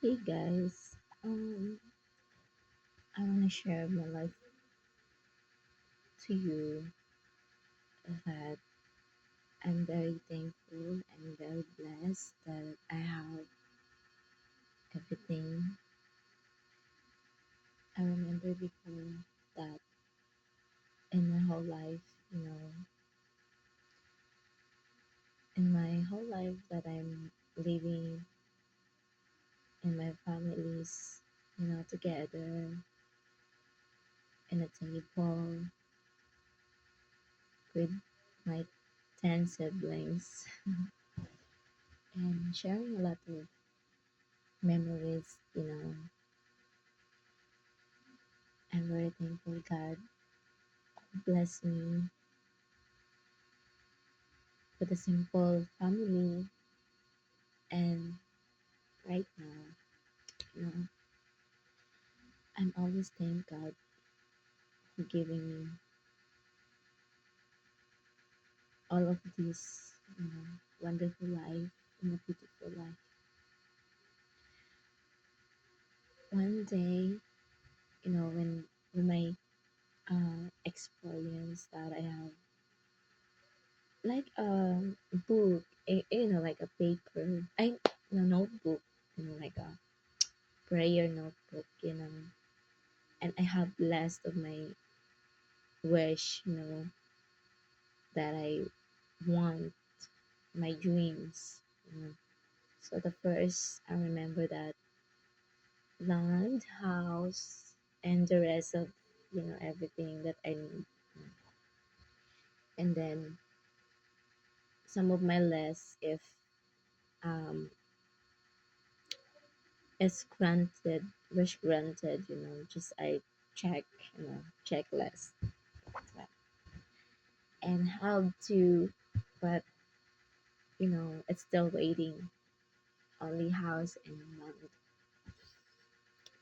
Hey guys, I want to share my life to you that I'm very thankful and very blessed that I have everything. I remember before that in my whole life, you know, in my whole life that I'm living in my families, together in a table with my 10 siblings and sharing a lot of memories, I'm very thankful God bless me with a simple family. And right now, you know, I'm always thank God for giving me all of this, wonderful life and a beautiful life. One day, when my experience that I have like a book, like a paper, notebook, like a prayer notebook, and I have list of my wish, that I want, my dreams. So the first, I remember that land, house, and the rest of, everything that I need. And then some of my list, if um, it's granted, wish granted, just I check, checklist. And how to, but, it's still waiting, only house and land.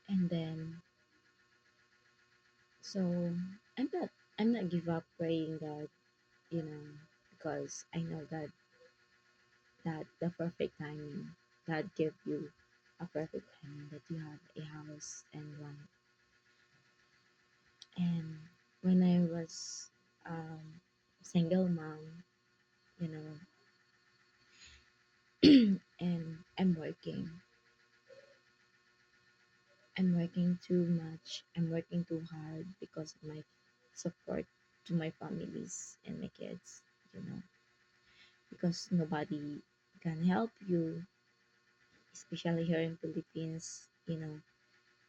And then so I'm not give up praying God, you know, because I know that the perfect timing, God give you a perfect timing that you have a house and land. And when I was single mom, you know, and I'm working too much. I'm working too hard because of my support to my families and my kids, you know, because nobody can help you, especially here in Philippines,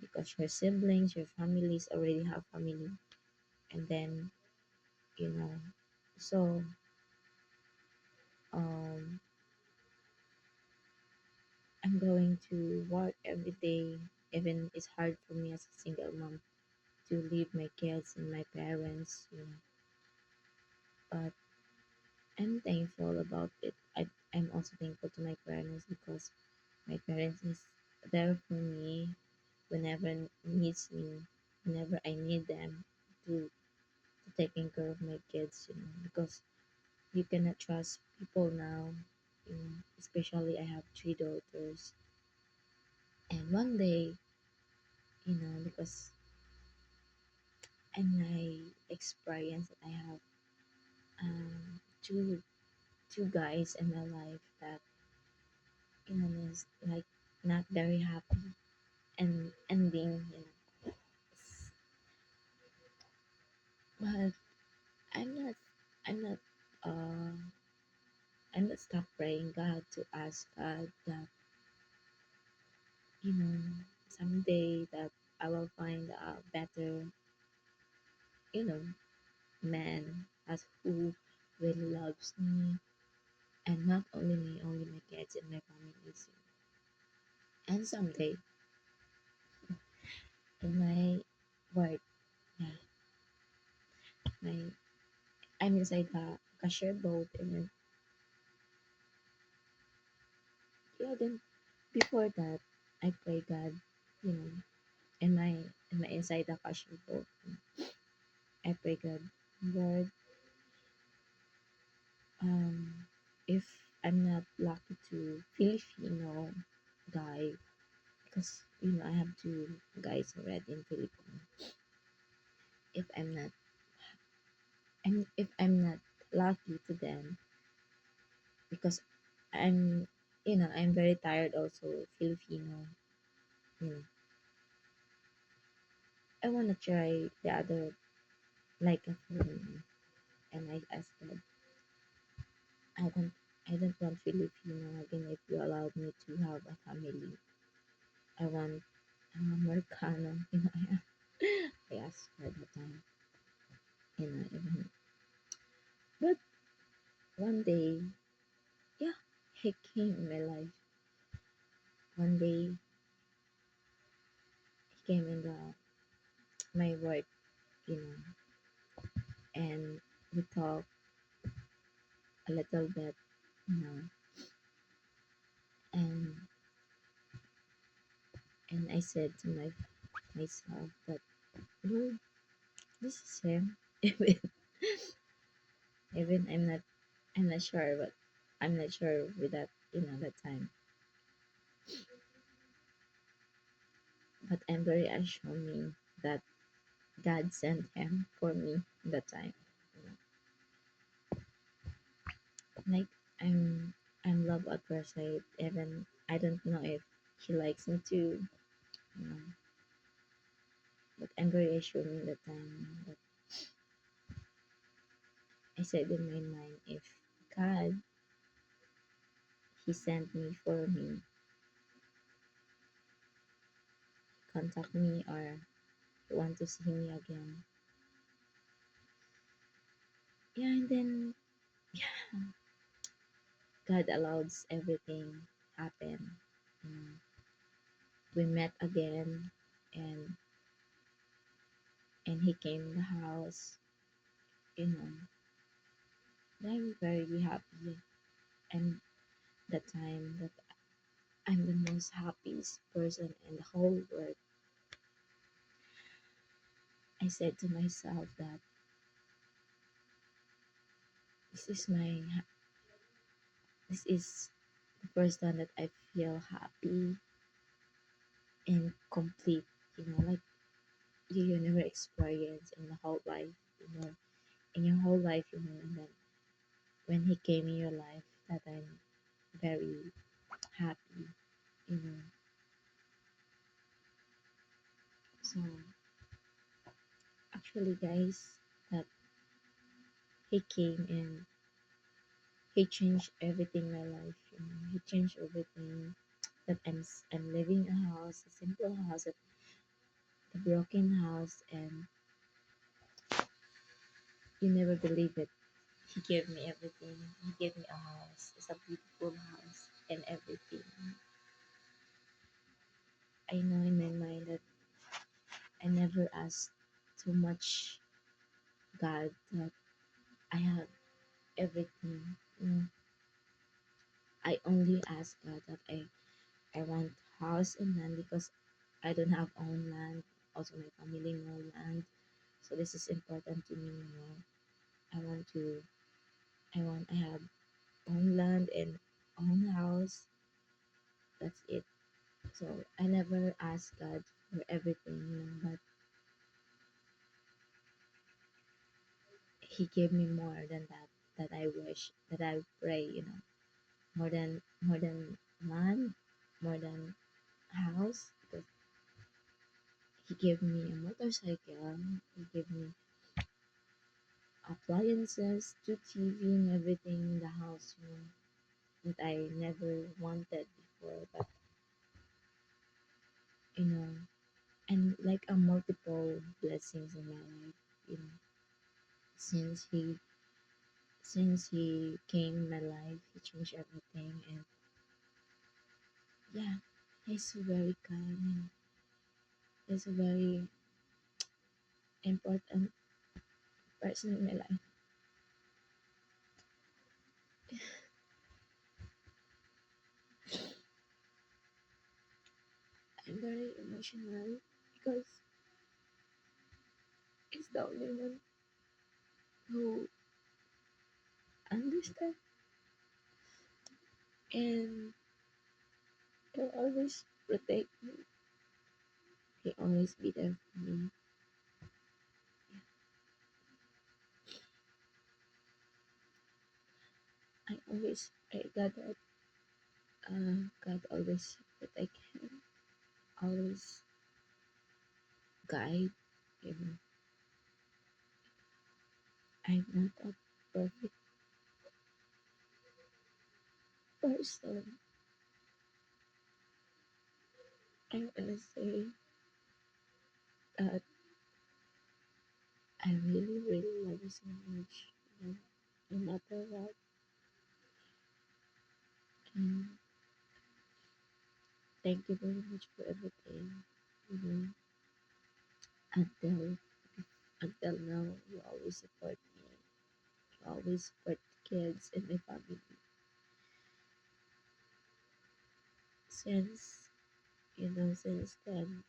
because your siblings, your families already have family, and then you know, so um, I'm going to work every day. Even it's hard for me as a single mom to leave my kids and my parents, but I'm thankful about it. I'm also thankful to my parents because my parents is there for me whenever needs me, whenever I need them to taking care of my kids, because you cannot trust people now, especially I have three daughters. And one day, because in my experience that I have two guys in my life that is like not very happy and ending, but I'm not I'm not uh I'm not stop praying God to ask God that you know someday that I will find a better you know man as who really loves me, and not only me, only my kids and my families. And someday in my work, yeah, my I'm inside the cashier boat, and then yeah, then before that I pray God, you know, in my inside the cashier boat. I pray God, Lord, if I'm not lucky to Filipino guy, because I have two guys already in Philippines. If I'm not, if I'm not lucky to them, because I'm I'm very tired also Filipino. You know, I wanna try the other like a foreigner, and I asked God, I don't I don't want Filipino again. If you allow me to have a family, I want Americano. I asked for that time. Even but one day, yeah, he came in my life. One day he came in the my work, you know, and we talked a little bit, you know, and I said to myself that, Lord, this is him. Even I'm not sure, but I'm not sure with that, that time. But I'm very assuming that God sent him for me that time. You Like I'm love at first sight. Even I don't know if he likes me too. You know, but I'm very assuming that time that I said in my mind, if God he sent me for me, contact me or you want to see me again. Yeah, and then yeah, God allows everything happen. You know, we met again, and he came in the house. You know, I'm very happy, and the time that I'm the most happiest person in the whole world. I said to myself that this is my this is the first time that I feel happy and complete. Like you never experience in the whole life. In your whole life. And then when he came in your life, that I'm very happy. You know, so actually, guys, that he came and he changed everything in my life. He changed everything. That I'm living a house, a simple house, a broken house, and you never believe it. He gave me everything. He gave me a house. It's a beautiful house and everything. I know in my mind that I never asked too much God that I have everything. I only ask God that I want house and land because I don't have own land. Also, my family no land. So this is important to me. I want to. I have own land and own house. That's it. So I never ask God for everything. But He gave me more than that. That I wish. That I pray. More than land, more than house, because he gave me a motorcycle, he gave me appliances, two TV and everything in the house, that I never wanted before, but you know, and like a multiple blessings in my life, you know, since he came in my life, he changed everything, and yeah, he's very kind and he's a very important person in my life. I'm very emotional because he's the only one who understands and will always protect me. He always be there for me. I always pray God that God always protect him, always guide. You know, I'm not a perfect person. I'm gonna say that I really, really love you so much. You know, no matter what. And thank you very much for everything. You know, until until now, you always support me. You always support the kids and my family. Since since then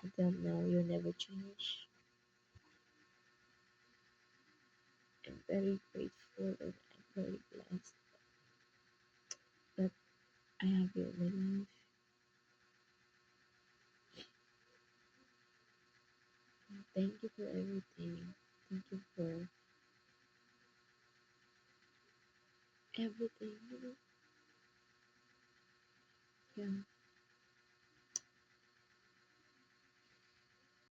until now, you never change. I'm very grateful and I'm very blessed that I have you in my life. And thank you for everything. Thank you for everything. You know, yeah.